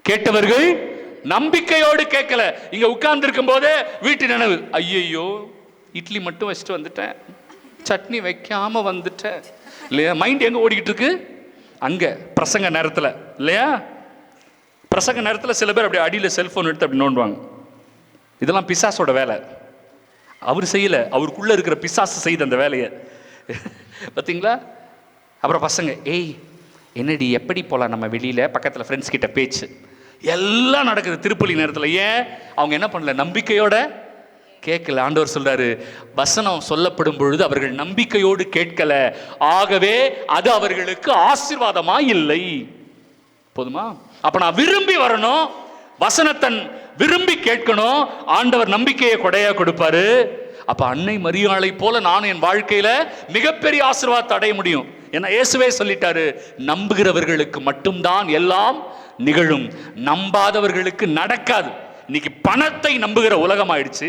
கேட்டவர்கள் நம்பிக்கையோடு கேட்கல. இங்க உட்கார்ந்து இருக்கும் போதே வீட்டு நினைவு, ஐயையோ இட்லி மட்டும் வச்சுட்டு வந்துட்டேன், சட்னி வைக்காம வந்துட்டேன் இல்லையா? மைண்ட் எங்க ஓடிக்கிட்டு இருக்கு? அங்க பிரசங்க நேரத்தில் இல்லையா? பிரசங்க நேரத்தில் சில பேர் அப்படி அடியில் செல்போன் எடுத்து அப்படி நோண்டுவாங்க. இதெல்லாம் பிசாசோட வேலை. அவர் செய்யல, அவருக்குள்ள இருக்கிற பிசாசு செய்த அந்த வேலையை பார்த்தீங்களா? அப்புறம் பசங்க, ஏய் என்னடி எப்படி போகலாம் நம்ம வெளியில், பக்கத்தில் ஃப்ரெண்ட்ஸ் கிட்ட பேச்சு எல்லாம் நடக்குது திருப்பலி நேரத்தில். ஏன்? அவங்க என்ன பண்ணல? நம்பிக்கையோட கேட்கல. ஆண்டவர் சொல்றாரு, வசனம் சொல்லப்படும் பொழுது அவர்கள் நம்பிக்கையோடு கேட்கல, ஆகவே அது அவர்களுக்கு ஆசீர்வாதமா இல்லை. போதுமா? அப்ப நான் விரும்பி வரணும், வசனத்தை விரும்பி கேட்கணும், ஆண்டவர் நம்பிக்கையை கொடையா கொடுப்பாரு. அப்ப அன்னை மரியாளை போல நான் என் வாழ்க்கையில மிகப்பெரிய ஆசீர்வாதத்தை அடைய முடியும். ஏன்னா இயேசுவே சொல்லிட்டாரு, நம்புகிறவர்களுக்கு மட்டும்தான் எல்லாம் நிகழும், நம்பாதவர்களுக்கு நடக்காது. இன்னைக்கு பணத்தை நம்புகிற உலகம் ஆயிடுச்சு.